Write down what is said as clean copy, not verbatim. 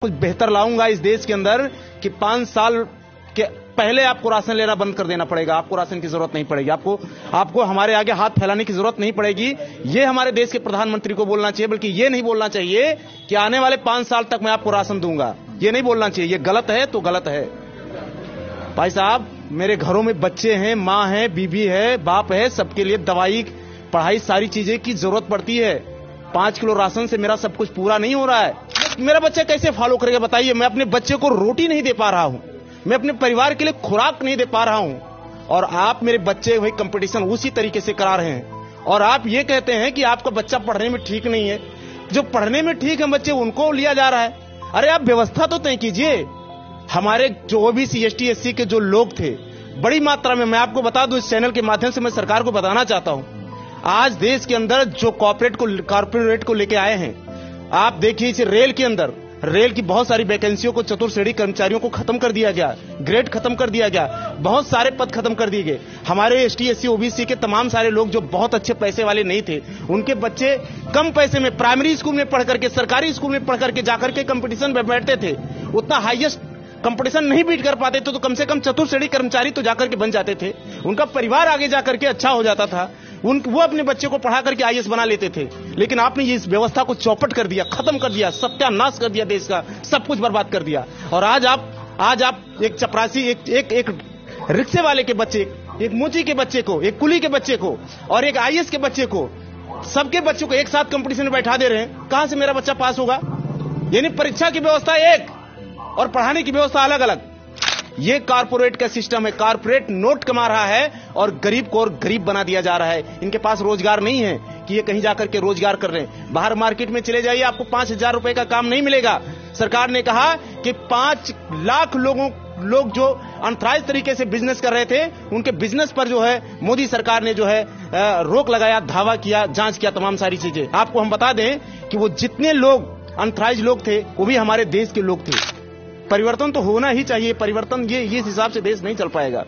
कुछ बेहतर लाऊंगा इस देश के अंदर कि 5 साल के पहले आपको राशन लेना बंद कर देना पड़ेगा। आपको राशन की जरूरत नहीं पड़ेगी। आपको हमारे आगे हाथ फैलाने की जरूरत नहीं पड़ेगी। ये हमारे देश के प्रधानमंत्री को बोलना चाहिए, बल्कि ये नहीं बोलना चाहिए कि आने वाले 5 साल तक मैं आपको राशन दूंगा। ये नहीं बोलना चाहिए। ये गलत है तो गलत है। भाई साहब, मेरे घरों में बच्चे हैं, माँ है, बीबी है, बाप है, सबके लिए दवाई, पढ़ाई, सारी चीजें की जरूरत पड़ती है। 5 किलो राशन से मेरा सब कुछ पूरा नहीं हो रहा है। मेरा बच्चा कैसे फॉलो करेगा बताइए। मैं अपने बच्चे को रोटी नहीं दे पा रहा हूं, मैं अपने परिवार के लिए खुराक नहीं दे पा रहा हूं, और आप मेरे बच्चे वही कंपटीशन उसी तरीके से करा रहे हैं। और आप ये कहते हैं कि आपका बच्चा पढ़ने में ठीक नहीं है। जो पढ़ने में ठीक है बच्चे, उनको लिया जा रहा है। अरे आप व्यवस्था तो तय कीजिए। हमारे जो ओबीसी, एसटी, एससी के जो लोग थे बड़ी मात्रा में, मैं आपको बता दूं, इस चैनल के माध्यम से मैं सरकार को बताना चाहता हूं, आज देश के अंदर जो कॉर्पोरेट को लेके आए हैं, आप देखिए इस रेल के अंदर, रेल की बहुत सारी वैकेंसियों को, चतुर्श्रेणी कर्मचारियों को खत्म कर दिया गया, ग्रेड खत्म कर दिया गया, बहुत सारे पद खत्म कर दिए गए। हमारे एसटी, एससी, ओबीसी के तमाम सारे लोग जो बहुत अच्छे पैसे वाले नहीं थे, उनके बच्चे कम पैसे में प्राइमरी स्कूल में पढ़ करके, सरकारी स्कूल में पढ़ करके जाकर के कंपटीशन में बैठते थे। उतना हाईएस्ट कंपटीशन नहीं बीट कर पाते थे तो कम से कम चतुर्श्रेणी कर्मचारी तो जाकर के बन जाते थे। उनका परिवार आगे जाकर के अच्छा हो जाता था। वो अपने बच्चे को पढ़ा करके आईएएस बना लेते थे। लेकिन आपने इस व्यवस्था को चौपट कर दिया, खत्म कर दिया, सत्यानाश कर दिया, देश का सब कुछ बर्बाद कर दिया। और आज आप एक चपरासी, एक रिक्शे वाले के बच्चे, एक मोची के बच्चे को, एक कुली के बच्चे को और एक आईएएस के बच्चे को, सबके बच्चों को एक साथ कंपटीशन में बैठा दे रहे हैं। कहां से मेरा बच्चा पास होगा? यानी परीक्षा की व्यवस्था एक और पढ़ाने की व्यवस्था अलग अलग। ये कारपोरेट का सिस्टम है। कारपोरेट नोट कमा रहा है और गरीब को और गरीब बना दिया जा रहा है। इनके पास रोजगार नहीं है कि ये कहीं जाकर के रोजगार कर रहे हैं। बाहर मार्केट में चले जाइए, आपको 5,000 रुपए का काम नहीं मिलेगा। सरकार ने कहा कि 5 लाख लोग जो अनथराइज तरीके से बिजनेस कर रहे थे, उनके बिजनेस पर जो है मोदी सरकार ने जो है रोक लगाया, धावा किया, जांच किया, तमाम सारी चीजें। आपको हम बता दें कि वो जितने लोग अनथराइज लोग थे, वो भी हमारे देश के लोग थे। परिवर्तन तो होना ही चाहिए। परिवर्तन ये इस हिसाब से देश नहीं चल पाएगा।